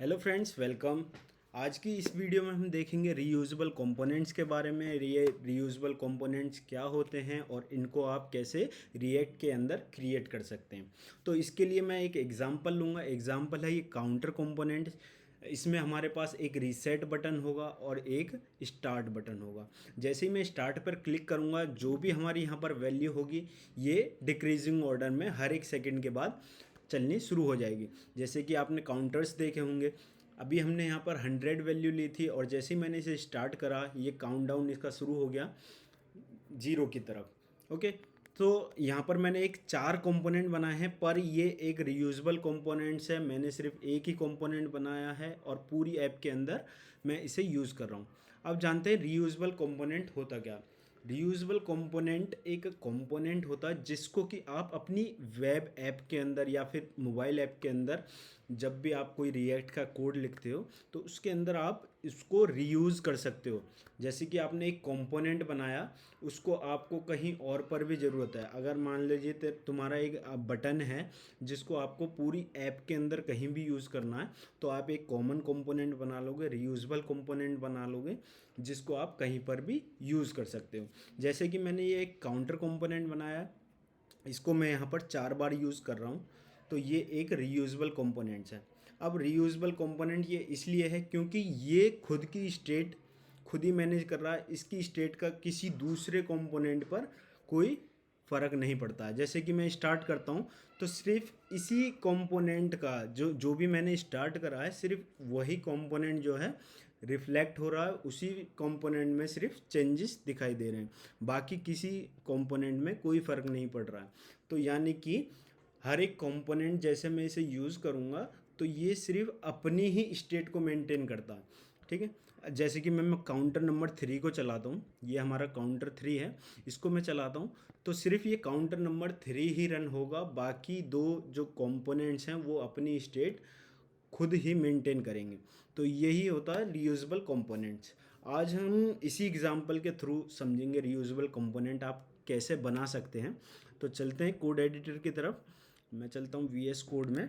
Hello friends, welcome. आज की इस वीडियो में हम देखेंगे रीयूजेबल कंपोनेंट्स के बारे में। रीयूजेबल कंपोनेंट्स क्या होते हैं और इनको आप कैसे रिएक्ट के अंदर क्रिएट कर सकते हैं। तो इसके लिए मैं एक एग्जांपल लूँगा। एग्जांपल है ये काउंटर कंपोनेंट। इसमें हमारे पास एक रीसेट बटन होगा और एक स्टार्ट बटन होगा। जैसे ही मैं स्टार्ट पर क्लिक करूँगा, जो भी हमारी यहाँ पर वैल्यू होगी ये डिक्रीजिंग ऑर्डर में हर एक सेकंड के बाद चलनी शुरू हो जाएगी। जैसे कि आपने काउंटर्स देखे होंगे। अभी हमने यहाँ पर 100 वैल्यू ली थी और जैसे ही मैंने इसे स्टार्ट करा, ये काउंटडाउन इसका शुरू हो गया 0 की तरफ। ओके, तो यहाँ पर मैंने एक 4 कंपोनेंट बनाए हैं, पर ये एक रीयूजेबल कंपोनेंट्स है। मैंने सिर्फ एक ही कंपोनेंट बनाया है और पूरी ऐप के अंदर मैं इसे यूज़ कर रहा हूँ। अब जानते हैं रीयूजेबल कंपोनेंट होता क्या। रीयूजेबल कंपोनेंट एक कंपोनेंट होता है जिसको कि आप अपनी वेब ऐप के अंदर या फिर मोबाइल ऐप के अंदर जब भी आप कोई रिएक्ट का कोड लिखते हो तो उसके अंदर आप इसको रीयूज़ कर सकते हो। जैसे कि आपने एक कंपोनेंट बनाया, उसको आपको कहीं और पर भी ज़रूरत है। अगर मान लीजिए तुम्हारा एक बटन है जिसको आपको पूरी ऐप के अंदर कहीं भी यूज़ करना है, तो आप एक कॉमन कंपोनेंट बना लोगे, रीयूजेबल कंपोनेंट बना लोगे जिसको आप कहीं पर भी यूज़ कर सकते हो। जैसे कि मैंने ये एक काउंटर कंपोनेंट बनाया, इसको मैं यहाँ पर 4 बार यूज़ कर रहा हूँ, तो ये एक रीयूजेबल कंपोनेंट्स है। अब रीयूजेबल कंपोनेंट ये इसलिए है क्योंकि ये खुद की स्टेट खुद ही मैनेज कर रहा है। इसकी स्टेट का किसी दूसरे कंपोनेंट पर कोई फ़र्क नहीं पड़ता है। जैसे कि मैं स्टार्ट करता हूँ तो सिर्फ इसी कंपोनेंट का जो जो भी मैंने स्टार्ट करा है, सिर्फ वही कंपोनेंट जो है रिफ्लेक्ट हो रहा है, उसी कंपोनेंट में सिर्फ चेंजेस दिखाई दे रहे हैं। बाकी किसी कंपोनेंट में कोई फ़र्क नहीं पड़ रहा है। तो यानी कि हर एक कंपोनेंट जैसे मैं इसे यूज़ करूँगा तो ये सिर्फ अपनी ही स्टेट को मेंटेन करता है। ठीक है, जैसे कि मैं काउंटर नंबर 3 को चलाता हूँ, ये हमारा काउंटर 3 है, इसको मैं चलाता हूँ तो सिर्फ ये काउंटर नंबर 3 ही रन होगा। बाकी दो जो कंपोनेंट्स हैं वो अपनी स्टेट खुद ही मेंटेन करेंगे। तो यही होता है रीयूजेबल कंपोनेंट्स। आज हम इसी एग्जांपल के थ्रू समझेंगे रीयूजेबल कंपोनेंट आप कैसे बना सकते हैं। तो चलते हैं कोड एडिटर की तरफ। मैं चलता हूँ वीएस कोड में।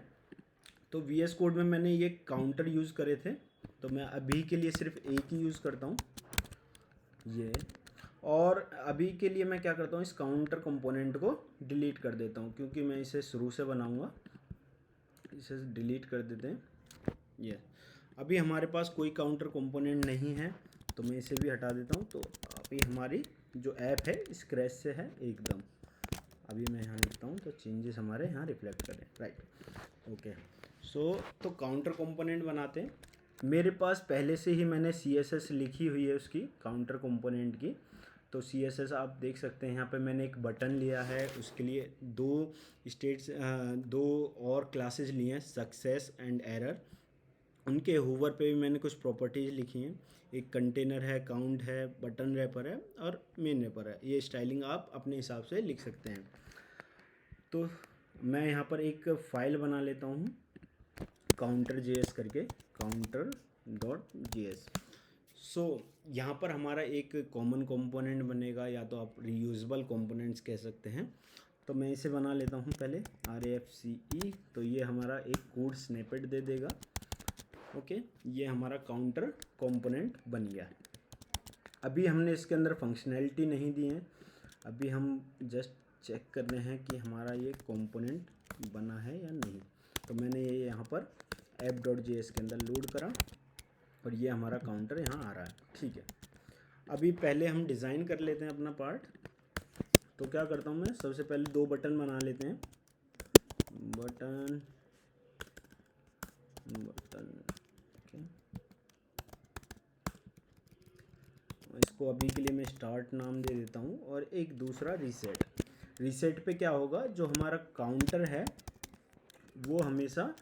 तो वीएस कोड में मैंने ये काउंटर यूज़ करे थे, तो मैं अभी के लिए सिर्फ एक ही यूज़ करता हूँ ये। और अभी के लिए मैं क्या करता हूँ, इस काउंटर कंपोनेंट को डिलीट कर देता हूँ क्योंकि मैं इसे शुरू से बनाऊँगा। इसे डिलीट कर देते हैं ये। अभी हमारे पास कोई काउंटर कंपोनेंट नहीं है तो मैं इसे भी हटा देता हूँ। तो अभी हमारी जो ऐप है स्क्रैच से है एकदम। अभी मैं यहाँ लिखता हूँ तो चेंजेस हमारे यहाँ रिफ्लेक्ट करें, राइट। ओके, तो काउंटर कंपोनेंट बनाते हैं। मेरे पास पहले से ही मैंने CSS लिखी हुई है उसकी काउंटर कंपोनेंट की। तो CSS आप देख सकते हैं, यहाँ पे मैंने एक बटन लिया है, उसके लिए दो और क्लासेस लिए हैं, सक्सेस एंड एरर। उनके होवर पे भी मैंने कुछ प्रॉपर्टीज़ लिखी हैं। एक कंटेनर है, काउंट है, बटन रैपर है और मेन रैपर है। ये स्टाइलिंग आप अपने हिसाब से लिख सकते हैं। तो मैं यहाँ पर एक फ़ाइल बना लेता हूँ काउंटर JS करके, counter.js। सो यहाँ पर हमारा एक कॉमन कंपोनेंट बनेगा, या तो आप रीयूजेबल कंपोनेंट्स कह सकते हैं। तो मैं इसे बना लेता हूँ पहले RAFCE। तो ये हमारा एक कोड स्निपेट दे देगा। ओके, ये हमारा काउंटर कंपोनेंट बन गया। अभी हमने इसके अंदर फंक्शनैलिटी नहीं दी है, अभी हम जस्ट चेक कर रहे हैं कि हमारा ये कंपोनेंट बना है या नहीं। तो मैंने ये यहाँ पर app.js के अंदर लोड करा और ये हमारा काउंटर यहाँ आ रहा है। ठीक है, अभी पहले हम डिज़ाइन कर लेते हैं अपना पार्ट। तो क्या करता हूँ मैं, सबसे पहले 2 बटन बना लेते हैं। बटन बटन ओके, इसको अभी के लिए मैं स्टार्ट नाम दे देता हूँ और एक दूसरा रीसेट। रीसेट पे क्या होगा, जो हमारा काउंटर है वो हमेशा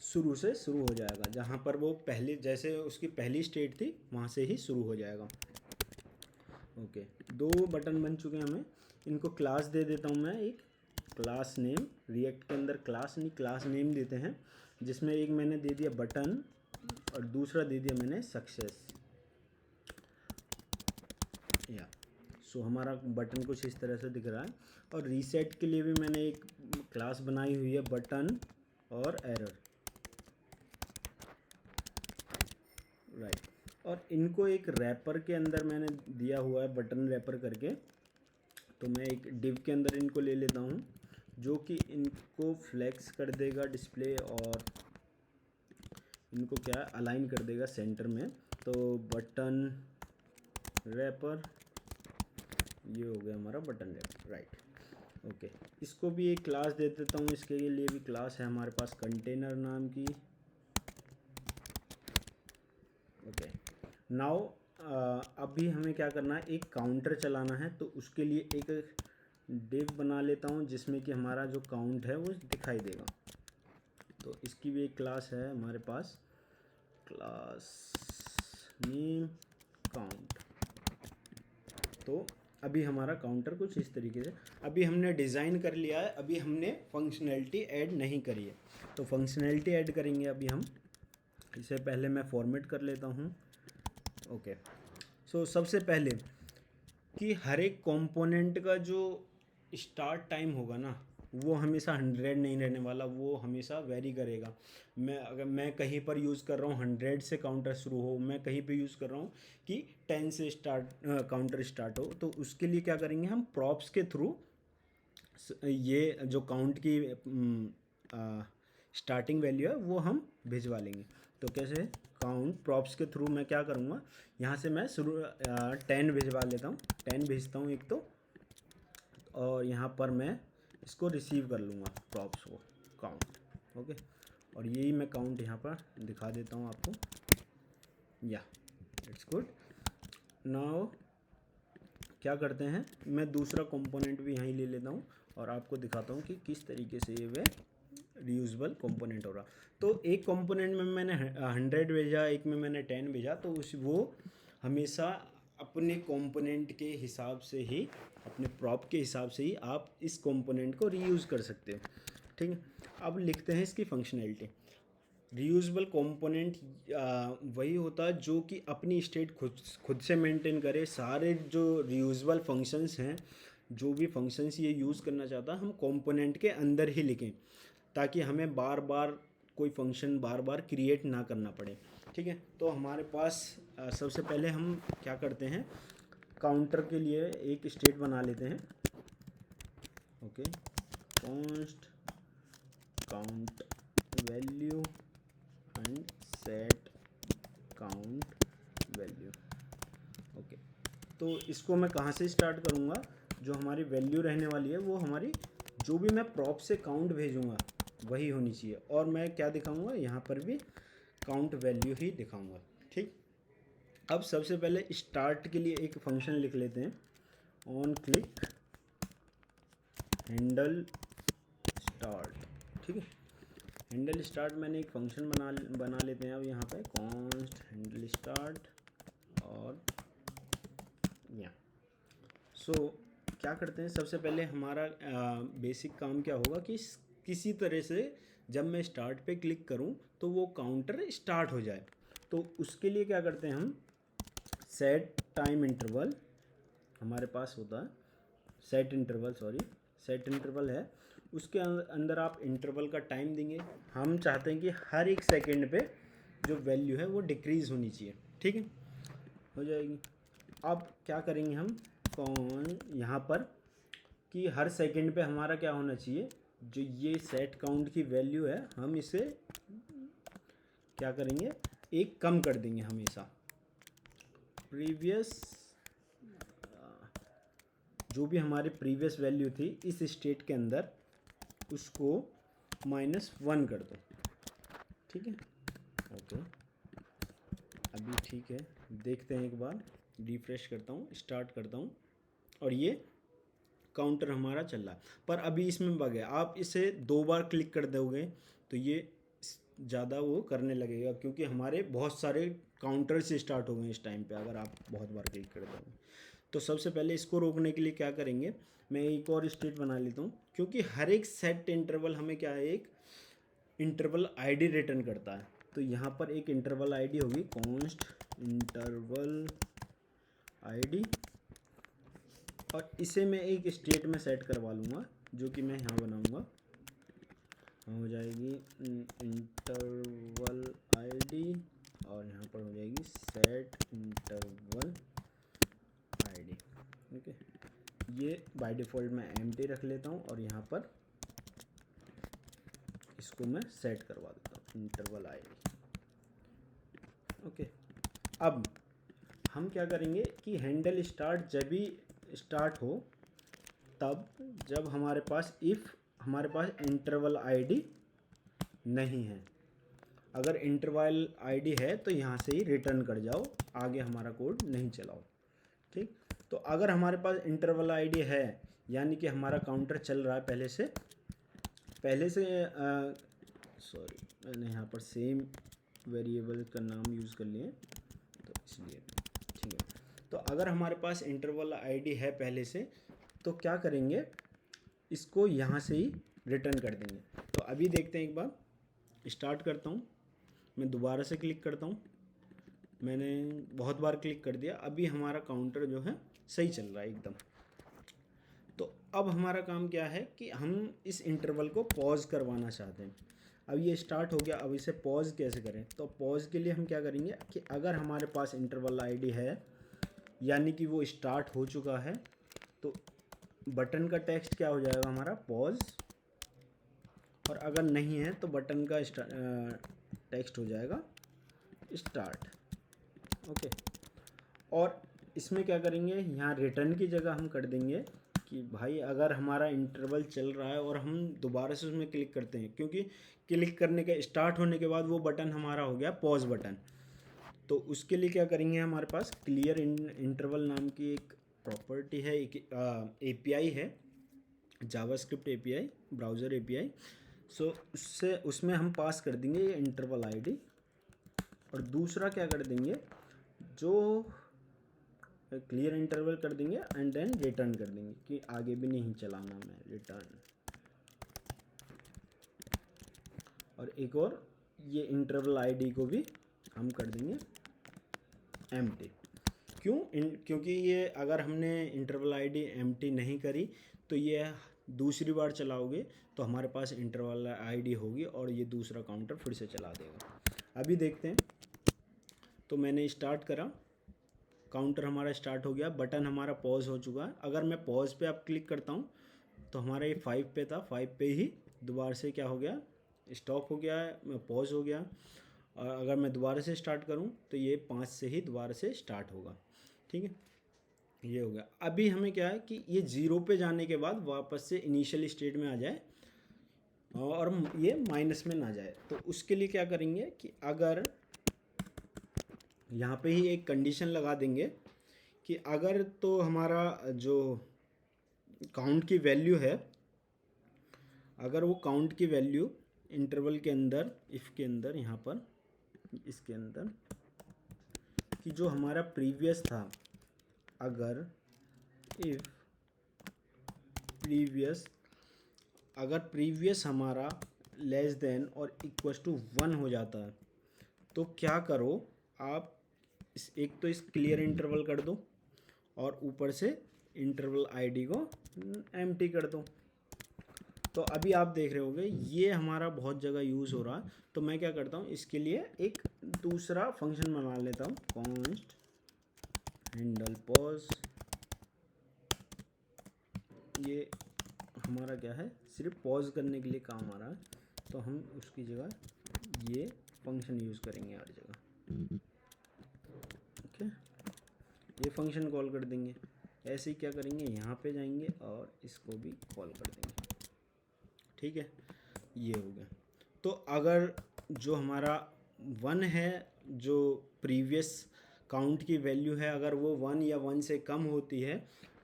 शुरू से शुरू हो जाएगा, जहाँ पर वो पहले जैसे उसकी पहली स्टेट थी वहाँ से ही शुरू हो जाएगा। ओके, 2 बटन बन चुके हैं हमें। इनको क्लास दे देता हूँ मैं, एक क्लास नेम। रिएक्ट के अंदर क्लास नहीं, क्लास नेम देते हैं, जिसमें एक मैंने दे दिया बटन और दूसरा दे दिया मैंने सक्सेस। या सो हमारा बटन कुछ इस तरह से दिख रहा है। और रीसेट के लिए भी मैंने एक क्लास बनाई हुई है, बटन और एरर। और इनको एक रैपर के अंदर मैंने दिया हुआ है बटन रैपर करके, तो मैं एक डिव के अंदर इनको ले लेता हूँ जो कि इनको फ्लेक्स कर देगा डिस्प्ले और इनको क्या अलाइन कर देगा सेंटर में। तो बटन रैपर, ये हो गया हमारा बटन रैपर, राइट। ओके, इसको भी एक क्लास दे देता हूँ, इसके लिए भी क्लास है हमारे पास कंटेनर नाम की। ओके, नाउ अभी हमें क्या करना है, एक काउंटर चलाना है, तो उसके लिए एक डिव बना लेता हूँ जिसमें कि हमारा जो काउंट है वो दिखाई देगा। तो इसकी भी एक क्लास है हमारे पास, क्लास नेम काउंट। तो अभी हमारा काउंटर कुछ इस तरीके से, अभी हमने डिज़ाइन कर लिया है, अभी हमने फंक्शनैलिटी ऐड नहीं करी है। तो फंक्शनैलिटी ऐड करेंगे अभी हम। इससे पहले मैं फॉर्मेट कर लेता हूँ। ओके, सो सबसे पहले कि हर एक कंपोनेंट का जो स्टार्ट टाइम होगा ना, वो हमेशा 100 नहीं रहने वाला, वो हमेशा वेरी करेगा। अगर मैं कहीं पर यूज़ कर रहा हूँ 100 से काउंटर शुरू हो, मैं कहीं पे यूज़ कर रहा हूँ कि 10 से काउंटर स्टार्ट हो, तो उसके लिए क्या करेंगे हम, प्रॉप्स के थ्रू ये जो काउंट की स्टार्टिंग वैल्यू है वो हम भिजवा लेंगे। तो कैसे, काउंट प्रॉप्स के थ्रू मैं क्या करूँगा, यहाँ से मैं शुरू 10 भिजवा लेता हूँ, 10 भेजता हूँ एक तो, और यहाँ पर मैं इसको रिसीव कर लूँगा प्रॉप्स को काउंट। ओके, और यही मैं काउंट यहाँ पर दिखा देता हूँ आपको, या इट्स गुड। नाउ क्या करते हैं, मैं दूसरा कंपोनेंट भी यहीं ले लेता हूँ और आपको दिखाता हूँ कि किस तरीके से ये वे रीयूजेबल कंपोनेंट हो रहा। तो एक कंपोनेंट में मैंने 100 भेजा, एक में मैंने 10 भेजा, तो वो हमेशा अपने कंपोनेंट के हिसाब से ही, अपने प्रॉप के हिसाब से ही आप इस कंपोनेंट को रीयूज़ कर सकते हो। ठीक है, अब लिखते हैं इसकी फंक्शनैलिटी। रीयूजेबल कंपोनेंट वही होता है जो कि अपनी स्टेट खुद से मेंटेन करे। सारे जो रीयूजेबल फंक्शंस हैं, जो भी फंक्शंस ये यूज़ करना चाहता है, हम कंपोनेंट के अंदर ही लिखें, ताकि हमें बार बार कोई फंक्शन बार बार क्रिएट ना करना पड़े। ठीक है, तो हमारे पास सबसे पहले हम क्या करते हैं, काउंटर के लिए एक स्टेट बना लेते हैं। Okay, const count value and set count value. Okay, तो इसको मैं कहाँ से स्टार्ट करूँगा, जो हमारी वैल्यू रहने वाली है वो हमारी, जो भी मैं प्रॉप से काउंट भेजूँगा वही होनी चाहिए, और मैं क्या दिखाऊँगा, यहाँ पर भी काउंट वैल्यू ही दिखाऊँगा। ठीक, अब सबसे पहले स्टार्ट के लिए एक फंक्शन लिख लेते हैं, ऑन क्लिक हैंडल स्टार्ट। ठीक है, हैंडल स्टार्ट मैंने एक फंक्शन बना लेते हैं अब यहाँ पे, कॉन्स्ट हैंडल स्टार्ट, और या सो क्या करते हैं, सबसे पहले हमारा बेसिक काम क्या होगा कि किसी तरह से जब मैं स्टार्ट पे क्लिक करूँ तो वो काउंटर स्टार्ट हो जाए। तो उसके लिए क्या करते हैं हम, सेट टाइम इंटरवल हमारे पास होता है, सेट इंटरवल है, उसके अंदर आप इंटरवल का टाइम देंगे। हम चाहते हैं कि हर एक सेकंड पे जो वैल्यू है वो डिक्रीज़ होनी चाहिए। ठीक है, हो जाएगी। अब क्या करेंगे हम, यहाँ पर कि हर सेकंड पे हमारा क्या होना चाहिए, जो ये सेट काउंट की वैल्यू है, हम इसे क्या करेंगे, एक कम कर देंगे हमेशा। प्रीवियस जो भी हमारी प्रीवियस वैल्यू थी इस स्टेट के अंदर, उसको -1 कर दो। ठीक है, ओके, अभी ठीक है, देखते हैं एक बार, रिफ्रेश करता हूँ, स्टार्ट करता हूँ, और ये काउंटर हमारा चल रहा है। पर अभी इसमें बग है, आप इसे 2 बार क्लिक कर दोगे तो ये ज़्यादा वो करने लगेगा, क्योंकि हमारे बहुत सारे काउंटर से स्टार्ट हो गए इस टाइम पे, अगर आप बहुत बार क्लिक कर दोगे। तो सबसे पहले इसको रोकने के लिए क्या करेंगे, मैं एक और स्टेट बना लेता हूँ, क्योंकि हर एक सेट इंटरवल हमें क्या है, एक इंटरवल आईडी रिटर्न करता है। तो यहाँ पर एक इंटरवल आईडी होगी, कॉन्स्ट इंटरवल आईडी, और इसे मैं एक स्टेट में सेट करवा लूँगा, जो कि मैं यहाँ बनाऊँगा, हो जाएगी इंटरवल आईडी और यहाँ पर हो जाएगी सेट इंटरवल आईडी। ओके, ये बाय डिफ़ॉल्ट मैं एम्प्टी रख लेता हूँ और यहाँ पर इसको मैं सेट करवा देता हूँ इंटरवल आईडी। ओके, अब हम क्या करेंगे कि हैंडल स्टार्ट जब भी स्टार्ट हो तब जब हमारे पास हमारे पास इंटरवल आईडी नहीं है। अगर इंटरवल आईडी है तो यहाँ से ही रिटर्न कर जाओ, आगे हमारा कोड नहीं चलाओ। ठीक, तो अगर हमारे पास इंटरवल आईडी है यानी कि हमारा काउंटर चल रहा है पहले से सॉरी, मैंने यहाँ पर सेम वेरिएबल का नाम यूज़ कर लिए तो इसलिए। ठीक है, तो अगर हमारे पास इंटरवल आईडी है पहले से तो क्या करेंगे, इसको यहाँ से ही रिटर्न कर देंगे। तो अभी देखते हैं, एक बार स्टार्ट करता हूँ, मैं दोबारा से क्लिक करता हूँ। मैंने बहुत बार क्लिक कर दिया, अभी हमारा काउंटर जो है सही चल रहा है एकदम। तो अब हमारा काम क्या है कि हम इस इंटरवल को पॉज करवाना चाहते हैं। अब ये स्टार्ट हो गया, अब इसे पॉज कैसे करें? तो पॉज के लिए हम क्या करेंगे कि अगर हमारे पास इंटरवल आईडी है यानी कि वो स्टार्ट हो चुका है तो बटन का टेक्स्ट क्या हो जाएगा हमारा, पॉज। और अगर नहीं है तो बटन का टेक्स्ट हो जाएगा स्टार्ट। ओके, और इसमें क्या करेंगे, यहाँ रिटर्न की जगह हम कर देंगे कि भाई अगर हमारा इंटरवल चल रहा है और हम दोबारा से उसमें क्लिक करते हैं, क्योंकि क्लिक करने के स्टार्ट होने के बाद वो बटन हमारा हो गया पॉज बटन, तो उसके लिए क्या करेंगे, हमारे पास क्लियर इंटरवल नाम की एक प्रॉपर्टी है, एक एपीआई है, जावास्क्रिप्ट एपीआई, ब्राउज़र एपीआई। सो उसमें हम पास कर देंगे ये इंटरवल आईडी, और दूसरा क्या कर देंगे, जो क्लियर इंटरवल कर देंगे एंड देन रिटर्न कर देंगे कि आगे भी नहीं चलाना मैं, रिटर्न। और एक और ये इंटरवल आईडी को भी हम कर देंगे एम्प्टी। क्योंकि ये अगर हमने इंटरवल आईडी एम्प्टी नहीं करी तो ये दूसरी बार चलाओगे तो हमारे पास इंटरवल आईडी होगी और ये दूसरा काउंटर फिर से चला देगा। अभी देखते हैं, तो मैंने स्टार्ट करा, काउंटर हमारा स्टार्ट हो गया, बटन हमारा पॉज हो चुका है। अगर मैं पॉज पे अब क्लिक करता हूँ तो हमारा ये 5 पे था, 5 पे ही दोबारा से क्या हो गया, स्टॉप हो गया है, पॉज हो गया। और अगर मैं दोबारा से स्टार्ट करूं तो ये 5 से ही दोबारा से स्टार्ट होगा। ठीक है, ये हो गया। अभी हमें क्या है कि ये 0 पे जाने के बाद वापस से इनिशियल स्टेट में आ जाए और ये माइनस में ना जाए। तो उसके लिए क्या करेंगे कि अगर यहाँ पे ही एक कंडीशन लगा देंगे कि अगर तो हमारा जो काउंट की वैल्यू है, अगर वो काउंट की वैल्यू इंटरवल के अंदर, इफ़ के अंदर, यहाँ पर इसके अंदर कि जो हमारा प्रीवियस था, अगर इफ़ प्रीवियस, अगर प्रीवियस हमारा लेस देन और इक्वल टू 1 हो जाता है तो क्या करो आप, एक तो इस क्लियर इंटरवल कर दो और ऊपर से इंटरवल आईडी को एम्प्टी कर दो। तो अभी आप देख रहे होंगे ये हमारा बहुत जगह यूज़ हो रहा है। तो मैं क्या करता हूँ, इसके लिए एक दूसरा फंक्शन बना लेता हूँ, कॉन्स्ट हैंडल पॉज। ये हमारा क्या है, सिर्फ पॉज करने के लिए काम आ रहा है, तो हम उसकी जगह ये फंक्शन यूज़ करेंगे हर जगह। ओके, ये फंक्शन कॉल कर देंगे। ऐसे ही क्या करेंगे, यहाँ पे जाएंगे और इसको भी कॉल कर देंगे। ठीक है, ये हो गया। तो अगर जो हमारा 1 है, जो प्रीवियस काउंट की वैल्यू है, अगर वो 1 या 1 से कम होती है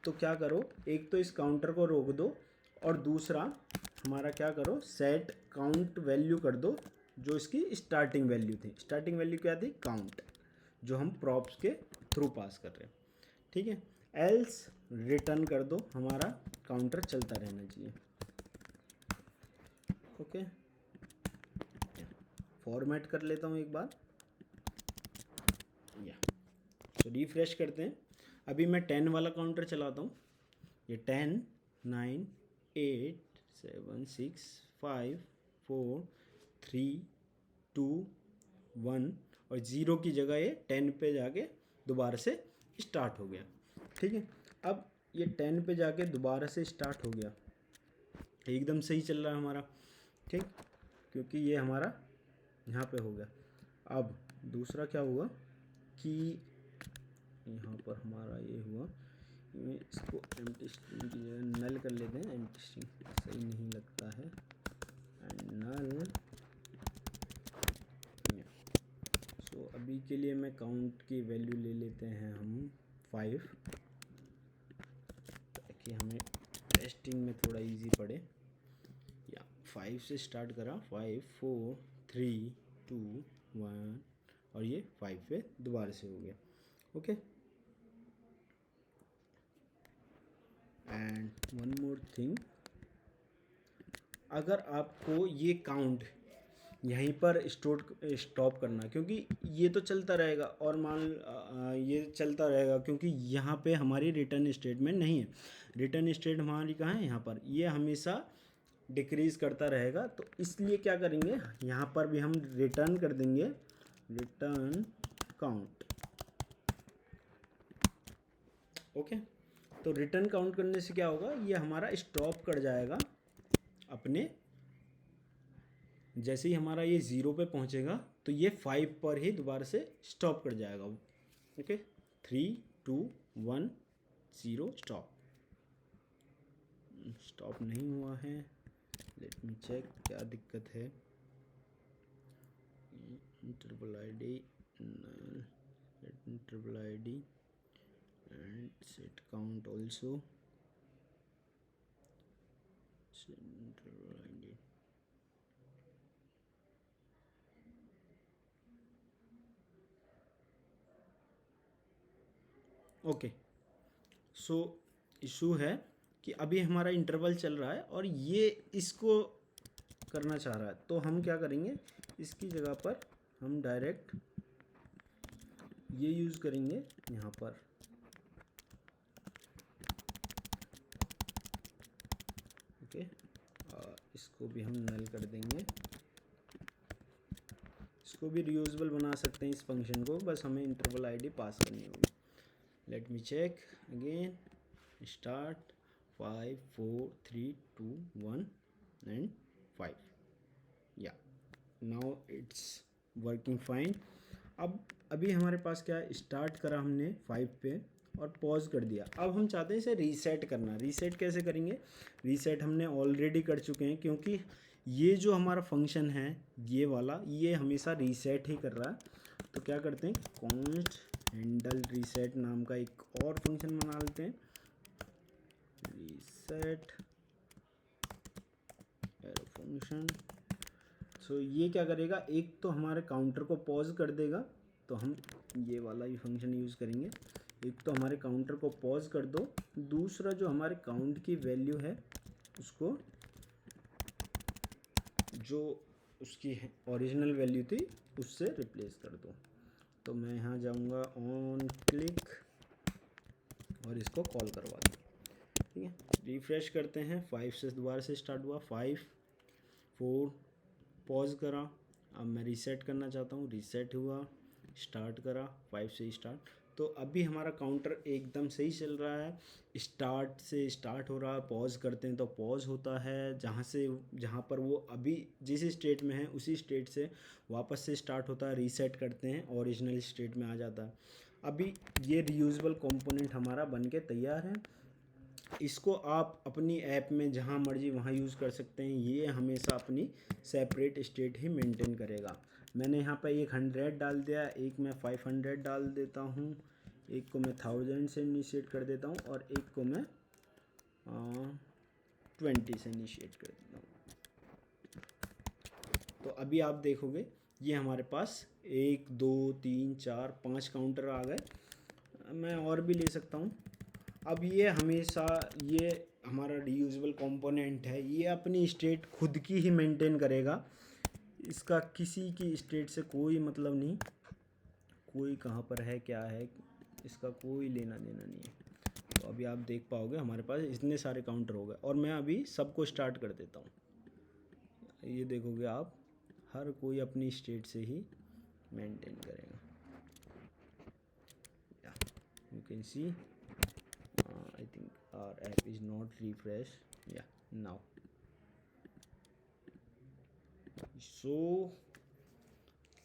तो क्या करो, एक तो इस काउंटर को रोक दो और दूसरा हमारा क्या करो, सेट काउंट वैल्यू कर दो जो इसकी स्टार्टिंग वैल्यू थी। स्टार्टिंग वैल्यू क्या थी, काउंट, जो हम प्रॉप्स के थ्रू पास कर रहे हैं। ठीक है, एल्स रिटर्न कर दो, हमारा काउंटर चलता रहना चाहिए। ओके, फॉर्मेट कर लेता हूँ एक बार, या तो रिफ्रेश करते हैं। अभी मैं 10 वाला काउंटर चलाता हूँ, ये 10 9 8 7 6 5 4 3 2 1 और 0 की जगह ये 10 पे जाके दोबारा से स्टार्ट हो गया। ठीक है, अब ये 10 पे जाके दोबारा से स्टार्ट हो गया, एकदम सही चल रहा है हमारा। ठीक, क्योंकि ये हमारा यहाँ पे हो गया। अब दूसरा क्या हुआ कि यहाँ पर हमारा ये हुआ, इसको एम्प्टी स्ट्रिंग की जगह नल कर लेते हैं, एम्प्टी स्ट्रिंग सही नहीं लगता है, एंड नल। सो अभी के लिए मैं काउंट की वैल्यू ले लेते हैं हम 5, ताकि हमें टेस्टिंग में थोड़ा इजी पड़े। या 5 से स्टार्ट करा, 5 4 3 2 1 और ये 5 पे दोबारा से हो गया। Okay, and one more thing, अगर आपको ये काउंट यहीं पर स्टॉप करना, क्योंकि ये तो चलता रहेगा और ये चलता रहेगा, क्योंकि यहाँ पे हमारी रिटर्न स्टेटमेंट नहीं है। रिटर्न स्टेट हमारी कहाँ है, यहाँ पर, ये हमेशा डिक्रीज़ करता रहेगा। तो इसलिए क्या करेंगे, यहाँ पर भी हम रिटर्न कर देंगे रिटर्न काउंट। ओके, तो रिटर्न काउंट करने से क्या होगा, ये हमारा स्टॉप कर जाएगा अपने, जैसे ही हमारा ये 0 पे पहुंचेगा तो ये 5 पर ही दोबारा से स्टॉप कर जाएगा। Okay, 3 2 1 0 stop. स्टॉप नहीं हुआ है, लेट मी चेक क्या दिक्कत है। Triple ID, triple ID and set count also, triple ID। Okay, so issue है कि अभी हमारा इंटरवल चल रहा है और ये इसको करना चाह रहा है, तो हम क्या करेंगे, इसकी जगह पर हम डायरेक्ट ये यूज़ करेंगे यहाँ पर। ओके, इसको भी हम नल कर देंगे। इसको भी रियूजेबल बना सकते हैं इस फंक्शन को, बस हमें इंटरवल ID पास करनी होगी। Let me check again, start 5 4 3 2 1 and 5। या नाउ इट्स वर्किंग फाइन। अब अभी हमारे पास क्या है, स्टार्ट करा हमने 5 पे और पॉज कर दिया। अब हम चाहते हैं इसे रीसेट करना। रीसेट कैसे करेंगे, रीसेट हमने ऑलरेडी कर चुके हैं, क्योंकि ये जो हमारा फंक्शन है ये वाला, ये हमेशा रीसेट ही कर रहा है। तो क्या करते हैं, कॉन्स्ट हैंडल रीसेट नाम का एक और फंक्शन बना लेते हैं, रीसेट एरो फंक्शन। सो ये क्या करेगा, एक तो हमारे काउंटर को पॉज कर देगा, तो हम ये वाला ही फंक्शन यूज़ करेंगे। एक तो हमारे काउंटर को पॉज कर दो, दूसरा जो हमारे काउंट की वैल्यू है उसको, जो उसकी ओरिजिनल वैल्यू थी उससे रिप्लेस कर दो। तो मैं यहाँ जाऊँगा ऑन क्लिक और इसको कॉल करवा दूँ। ठीक है, रिफ्रेश करते हैं, 5 से दोबारा से स्टार्ट हुआ, 5 4 पॉज करा। अब मैं रीसेट करना चाहता हूँ, रीसेट हुआ, स्टार्ट करा 5 से स्टार्ट। तो अभी हमारा काउंटर एकदम सही चल रहा है, स्टार्ट से स्टार्ट हो रहा है, पॉज करते हैं तो पॉज होता है, जहाँ पर वो अभी जिस स्टेट में है उसी स्टेट से वापस से स्टार्ट होता है, रीसेट करते हैं ओरिजिनल स्टेट में आ जाता है। अभी ये रीयूजेबल कंपोनेंट हमारा बन के तैयार है। इसको आप अपनी ऐप में जहाँ मर्जी वहाँ यूज़ कर सकते हैं। ये हमेशा अपनी सेपरेट स्टेट ही मेंटेन करेगा। मैंने यहाँ पर एक 100 डाल दिया, एक मैं 500 डाल देता हूँ, एक को मैं 1000 से इनिशिएट कर देता हूँ और एक को मैं 20 से इनिशिएट कर देता हूँ। तो अभी आप देखोगे ये हमारे पास 1 2 3 4 5 काउंटर आ गए। मैं और भी ले सकता हूँ। अब ये हमेशा, ये हमारा रीयूजेबल कंपोनेंट है, ये अपनी स्टेट खुद की ही मेंटेन करेगा, इसका किसी की स्टेट से कोई मतलब नहीं, कोई कहाँ पर है क्या है इसका कोई लेना देना नहीं है। तो अभी आप देख पाओगे हमारे पास इतने सारे काउंटर हो गए और मैं अभी सबको स्टार्ट कर देता हूँ। ये देखोगे आप, हर कोई अपनी स्टेट से ही मेंटेन करेगा। You can see I think our app is not refresh, या नाउ। सो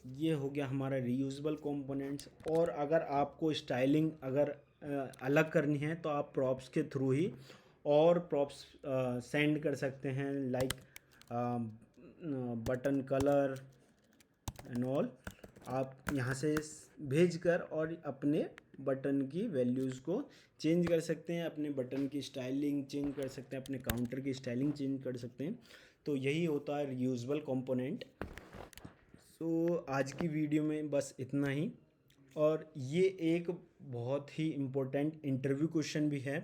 ये हो गया हमारा रीयूजेबल कंपोनेंट्स। और अगर आपको स्टाइलिंग अगर अलग करनी है तो आप प्रॉप्स के थ्रू ही और प्रॉप्स सेंड कर सकते हैं, like button colour and all. आप यहाँ से भेज कर और अपने बटन की वैल्यूज़ को चेंज कर सकते हैं, अपने बटन की स्टाइलिंग चेंज कर सकते हैं, अपने काउंटर की स्टाइलिंग चेंज कर सकते हैं। तो यही होता है रीयूजेबल कंपोनेंट। तो आज की वीडियो में बस इतना ही। और ये एक बहुत ही इम्पोर्टेंट इंटरव्यू क्वेश्चन भी है,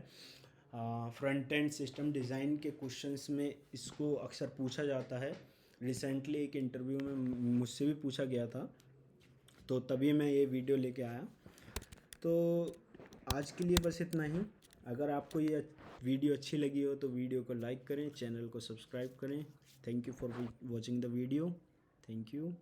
फ्रंट एंड सिस्टम डिज़ाइन के क्वेश्चंस में इसको अक्सर पूछा जाता है। रिसेंटली एक इंटरव्यू में मुझसे भी पूछा गया था, तो तभी मैं ये वीडियो लेके आया। तो आज के लिए बस इतना ही। अगर आपको ये वीडियो अच्छी लगी हो तो वीडियो को लाइक करें, चैनल को सब्सक्राइब करें। Thank you for watching the video. Thank you.